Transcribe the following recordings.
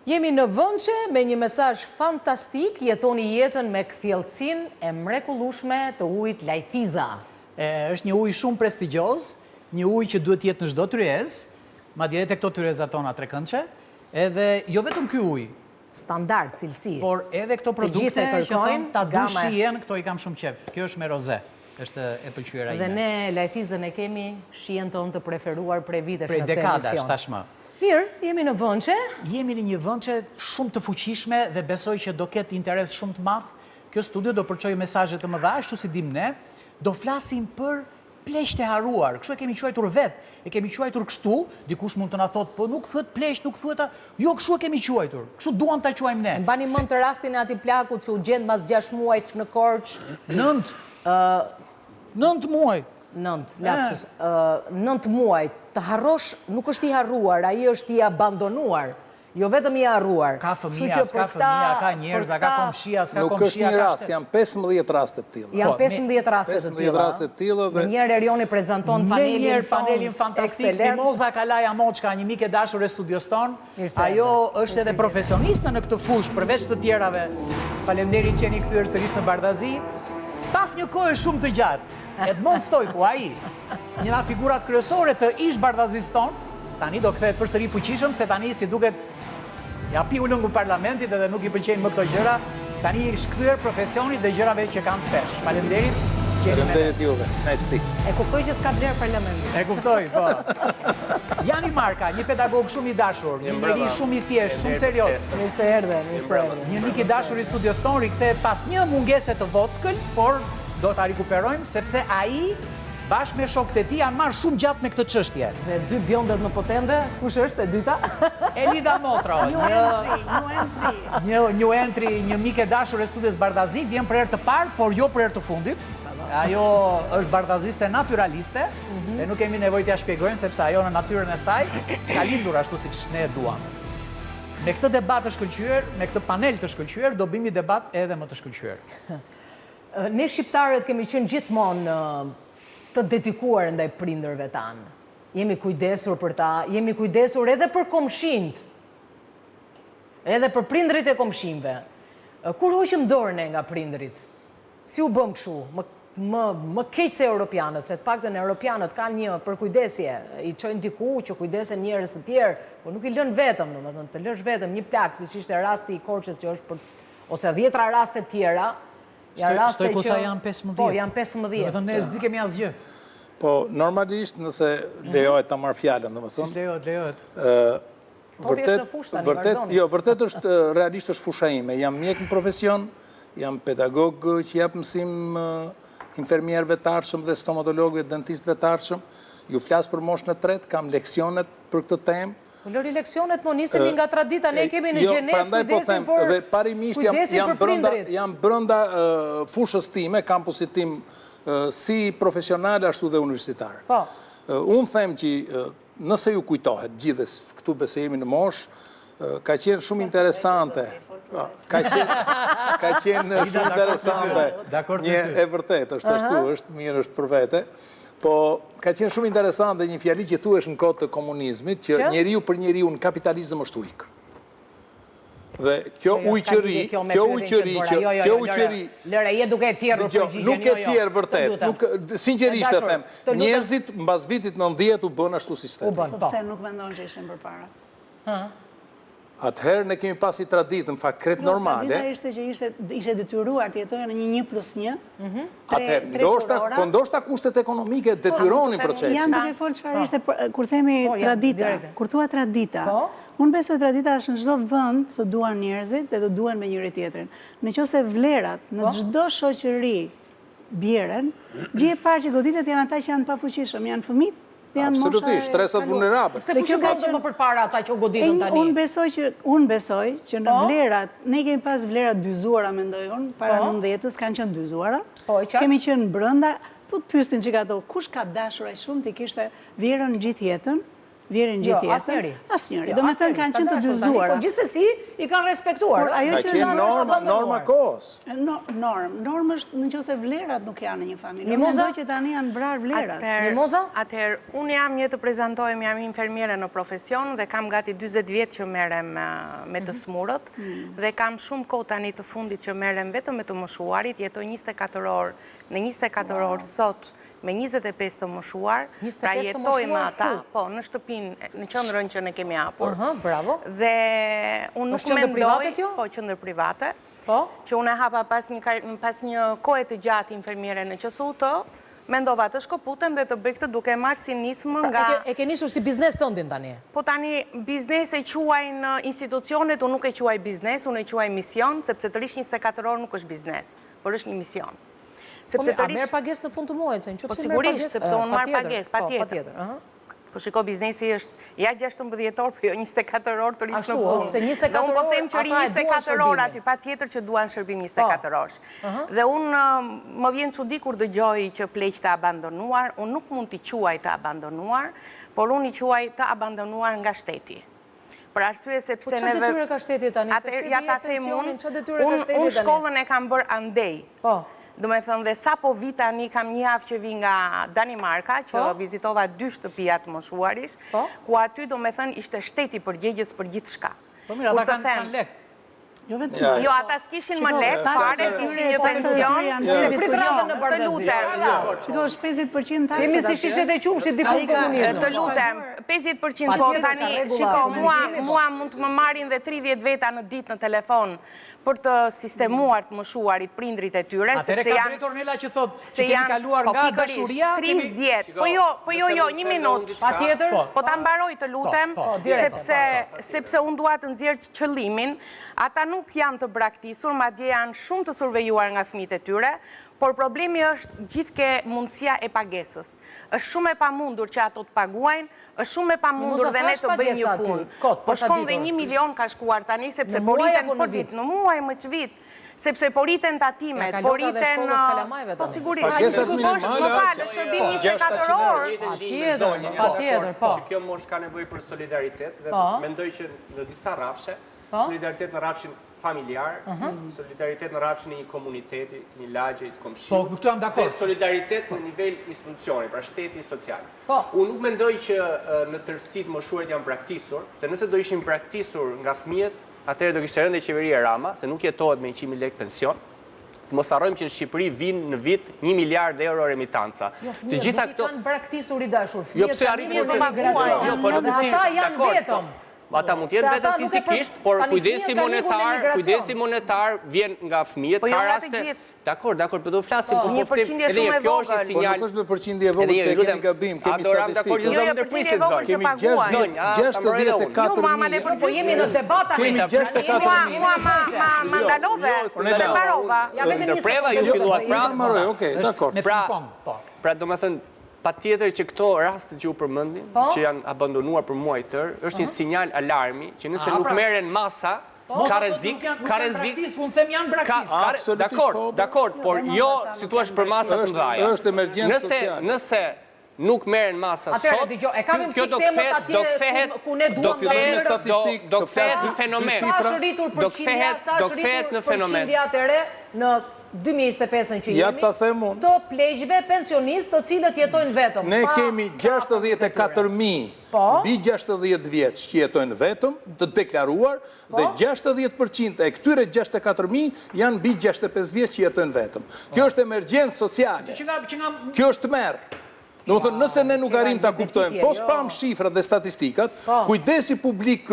Jemi në Vënçe me një mesazh fantastik, jetoni jetën me kthjellësinë e mrekullueshme të ujit Lajthiza. Është një ujë shumë prestigjioz, një ujë që duhet jetë në çdo tryez, madje edhe këto tryezat tona trekëndçe, edhe jo vetëm ky ujë, Standard, cilësi. por edhe këto produkte që thonë ta du shijen, këto i kam shumë qef. Kjo është me roze, është e pëlqyera ime. Dhe ne Lajthizën e kemi shijen tonë të preferuar prej vitesh Prej në këtë dekadash emision. tashmë. Mirë, jemi në Vënçe. Jemi në një Vënçe shumë të fuqishme dhe besoj që do ketë interes shumë të madh. Kjo studio do përçojë mesazhe të mëdha, ashtu si dim ne, do flasim për pleqt e haruar. Kështu e kemi quajtur vetë. E kemi quajtur kështu, dikush mund të na thotë, po nuk thuhet pleqt, nuk thuhet. Jo, kështu e kemi quajtur. Kështu duam ta quajmë ne. Mbani mend të rastin e atij plakut që u gjend mas 6 muajsh në Korç. 9 muaj. 9 muaj. Të harrosh nuk është i harruar, ai është i abandonuar. Jo vetëm i harruar. Ka fëmija, ka njerëz, ka komshia, s'ka komshia. Nuk është një rast, janë 15 raste të tilla. Janë 15 raste të tilla. 15 raste të tilla dhe Njerë Erioni prezanton panelin fantastik. Mimoza Kalaja Moçka, një mike dashur e studios ton. Ajo është edhe profesioniste në këtë fushë, përveç të tjerave. Faleminderit që jeni kthyer sërish në Bardhazi. Pas një kohë shumë të gjatë, Edmond Stojku, ai, një nga figurat kryesore të ish Bardhazis ton, tani do kthehet përsëri fuqishëm, se tani si duket ja pi ulën në parlamentit edhe nuk i pëlqejnë më këto gjëra, tani i shkthyer profesionit dhe gjërave që kanë të pesh. Faleminderit që jeni me ne. faleminderit juve. Najtësi. E kuptoj që s'ka vlerë parlamenti. E kuptoj, po. Jani Marka, një pedagog shumë i dashur, një njeri shumë i thjeshtë, shumë serioz. Mirë se erdhe, mirë se erdhe. Një mik i dashur i studios ton rikthehet pas një mungese të vockël, por do ta rikuperojmë sepse ai bashkë me shokët e tij janë marrë shumë gjatë me këtë çështje. Dhe dy bjondet më potente, kush është e dyta? Elida Motro, një entry, një mik e dashur e studios Bardhazi, vjen për herë të parë, por jo për herë të fundit. Ajo është bardhaziste naturaliste, dhe nuk kemi nevojë t'ja shpjegojmë sepse ajo në natyrën e saj ka lindur ashtu siç ne e duam. Me këtë debat të shkëlqyer, me këtë panel të shkëlqyer, do bëjmë një debat edhe më të shkëlqyer. Ne shqiptarët kemi qenë gjithmonë të dedikuar ndaj prindërve tanë. Jemi kujdesur për ta, jemi kujdesur edhe për komshinjt, edhe për prindrit e komshinjve. Kur hoqëm dorën e nga prindrit, si u bëm kështu, më keq se europianët, se të paktën europianët kanë një përkujdesje, i çojnë diku që kujdesen njerëz të tjerë, por nuk i lën vetëm, domethënë të lësh vetëm një plak, siç ishte rasti i Korçës që është ose 10 raste të tjera. Stojku tha janë 15. Po, janë 15. Domethënë ne s'di kemi asgjë. Po, normalisht nëse lejohet ta marr fjalën, domethënë. Lejohet. Vërtet është realisht është fusha ime. Jam mjek në profesion, jam pedagog që jap mësim infermierëve të arshëm dhe stomatologëve, dentistëve të arshëm. Ju flas për moshën e tretë, kam leksionet për këtë temë. Po lori leksionet më nisemi nga tradita, ne kemi në gjenes kujdesin për prindrit. Jam brenda fushës time, kampusit tim, si profesional ashtu dhe universitar. Po. Unë them që nëse ju kujtohet gjithës, këtu besë jemi në mosh, ka qenë shumë interesante. Ka qenë shumë interesante. Një e vërtet është ashtu, është mirë është për vete. Po, ka qenë shumë interesante një fjali që thuesh në kohë të komunizmit, që njeriu për njeriu në kapitalizëm është ujkë. Dhe kjo ujqëri, Lëre, je duke e tjerë përgjigjen, nuk e tjerë vërtet, sinqerisht e them, njerëzit mbas vitit 90 u bën ashtu sistemi. Pse nuk mendon që ishin përpara? Atëherë ne kemi pasi traditë, në fakt kretë normale. Tradita ishte që ishe detyruar të jetojë në një 1+1. Atëherë, ndoshta kushtet ekonomike detyronin procesin. Janë duke folë çfarë ishte, kur themi tradita, kur thua tradita, unë besoj tradita është në çdo vend të duan njerëzit dhe të duan me njëri tjetrin. Nëse vlerat në çdo shoqëri bjeren, gjë e parë që goditet janë ata që janë pafuqishëm, janë fëmijët. Absolutisht, stresat vulnerabël. Pse kush ka më përpara ata që u goditën tani? Unë besoj që në vlerat, ne kemi pas vlerat dyzuara, mendoj unë, para 90-s kanë qenë dyzuara. Kemi qenë brenda, po të pyestin që ato, kush ka dashur aq shumë ti kishte vlerën gjithë jetën? vjerin gjithë jetën. Asnjëri. Domethënë kanë qenë të dyzuara. Po gjithsesi i kanë respektuar. Ka qenë norma kohës. Normë është nëse vlerat nuk janë në një familje. Mendoj që tani janë vrarë vlerat. Mimoza? Atëherë, unë jam një të prezantohem, jam infermiere në profesion dhe kam gati 40 vjetë që merrem me të smurët dhe kam shumë kohë tani të fundit që merrem vetëm me të moshuarit, jetoj 24 orë, në 24 orë sot me 25 të moshuar, pra jetojmë ata, po, në shtëpinë, në qendrën që ne kemi hapur. Bravo. Dhe unë nuk mendoj, po, qendër private, që unë e hapa pas një kohe të gjatë infermiere në QSUT, mendova të shkoputem dhe të bëj këtë duke marrë si nismë nga... E ke nisur si biznes tëndin tani? Po tani, biznes e quajnë institucionet, unë nuk e quaj biznes, unë e quaj mision, sepse të rish 24 orë nuk është biznes, por është një mision. A merë pages në fund të muajt? Po sigurisht, sepse unë marrë pages, pa tjetër. Po shiko, biznesi është, ja 16 orë, po jo 24 orë të rish në punë. Se 24 orë, unë po them që ri 24 orë aty, pa tjetër që duan shërbim 24 orë. Dhe unë më vjen çudi kur dëgjoj që pleq të abandonuar, unë nuk mund t'i quaj të abandonuar, por unë i quaj të abandonuar nga shteti. Për arsye sepse po çfarë detyre ka shteti tani? Ja ta them unë shkollën e kam bërë andej. Do me thënë dhe sa po vi tani kam një javë që vi nga Danimarka, që vizitova 2 shtëpia të moshuarish, ku aty do me thënë ishte shteti përgjegjës për gjithë shka. Po mirë, ata kanë lek. Jo, ata s'kishin më lek, fare, kishin një pension, se prit radhën në Bardhazi. Të lutem. Shiko, është 50% taksat. Semi si shishet e qumë, si diku komunizëm. Të lutem, 50% po tani, shiko, mua mund të më marrin dhe 30 veta në ditë në telefon për të sistemuar të moshuarit prindrit e tyre, sepse janë... Atere ka drejtor Nela që thot që kemi kaluar nga dashuria... 30, po jo, 1 minutë. Pa tjetër? Po ta mbaroj të lutem, sepse unë dua të nxjerr qëllimin, ata nuk janë të braktisur, madje janë shumë të survejuar nga fëmijët e tyre, por problemi është gjithke mundësia e pagesës. Është shumë e pamundur që ato të paguajnë, është shumë e pamundur dhe ne të bëjmë një punë. Po shkon dhe 1 milion ka shkuar tani, sepse po rriten për vit, në muaj më që vit, sepse po rriten tatimet, po rriten... Po sigurisht, më falë, shërbim 24 orë. Pa tjetër, po. Që kjo mosh ka nevojë për solidaritet dhe mendoj që në disa rrafshe, solidaritet në rrafshin familjar, solidaritet në rrafshin e një komuniteti, një lagje, të komshin, dhe solidaritet në nivel institucioni, pra shteti social. Unë nuk mendoj që në tërësit moshuarit janë braktisur, se nëse do ishin braktisur nga fëmijët, atëherë do kishte rënë qeveria Rama, se nuk jetohet me 100.000 lekë pension. Të mos harrojmë që në Shqipëri vinë në vit 1 miliard euro remitanca. Jo, fëmijët nuk i kanë braktisur i dashur. Fëmijët kanë në migracion. Ata janë vetëm. Ata mund t'jenë vetëm fizikisht, por kujdesi monetar vjen nga fëmijët, ka raste... Dakor, po do flasim për një përqindje shumë e vogël. Po nuk është me përqindje e vogël që e kemi gabim, kemi statistikë. Jo, përqindje e vogël që paguajnë. Kemi 64.000. Po jemi në debata. Kemi 64.000. Mua ma ndalove, se mbarova. Ndërpreva ju filluat pra. Okej, dakor. Pra do me thënë, pa tjetër që këto rastet që u përmëndin, që janë abandonuar për muaj tërë, është një sinjal alarmi që nëse nuk merren masa, ka rrezik, unë them janë braktis. Dakor, por jo si thua për masa të mëdha. Është emergjencë sociale. Nëse nuk merren masa sot, kjo do kthehet në fenomen. Do kthehet në fenomen. Në 2025 që ja ta them unë, të pleqve pensionistë të cilët jetojnë vetëm. Ne kemi 64.000 mbi 60 vjeç që jetojnë vetëm, të deklaruar, dhe 60% e këtyre 64.000 janë mbi 65 vjeç që jetojnë vetëm. Kjo është emergjencë sociale. Kjo është merë. Do të thënë, nëse ne nuk arrim ta kuptojmë, po s'pam shifrat dhe statistikat, kujdesi publik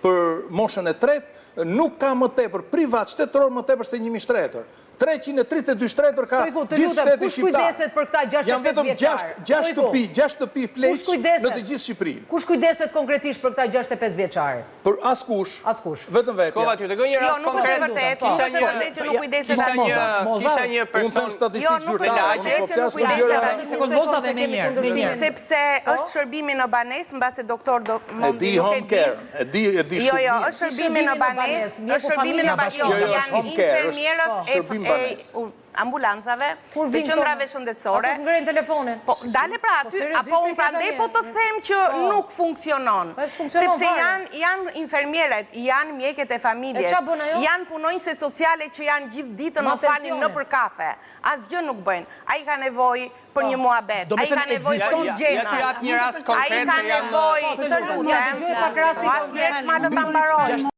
për moshën e tretë nuk ka më tepër privat shtetëror më tepër se 1.000 shtetër. 332 shtetër ka gjithë shteti shqiptar. Kush kujdeset për këta 65 vjeçar? 6 shtëpi pleq në të gjithë Shqipërinë. Kush kujdeset konkretisht për këta 65 vjeçar? Për askush. Vetëm vetja. Shkova ty, të goj një rast konkret. Nuk është vërtet që nuk kujdeset kisha një person. Unë them statistikë zyrtare. Sepse është shërbimi në banesë, mbase doktor do e di home care. E di shumë. Jo, është shërbimi në banesë, është shërbimi në banesë. Janë infermierët ambulancave, të qëndrave shëndetësore. Apo s'ngrenë telefonin. Dale pra aty, apo unë prandej po të them që nuk funksionon. Sepse janë infermieret, janë mjeket e familjes, janë punonjëse sociale që janë gjithë ditën në falin në për kafe. Asgjë nuk bëjnë. A i ka nevoj për një muhabet, a i ka nevoj për gjenën, a i ka nevoj të lutem, asë njerës ma në të mbaroj.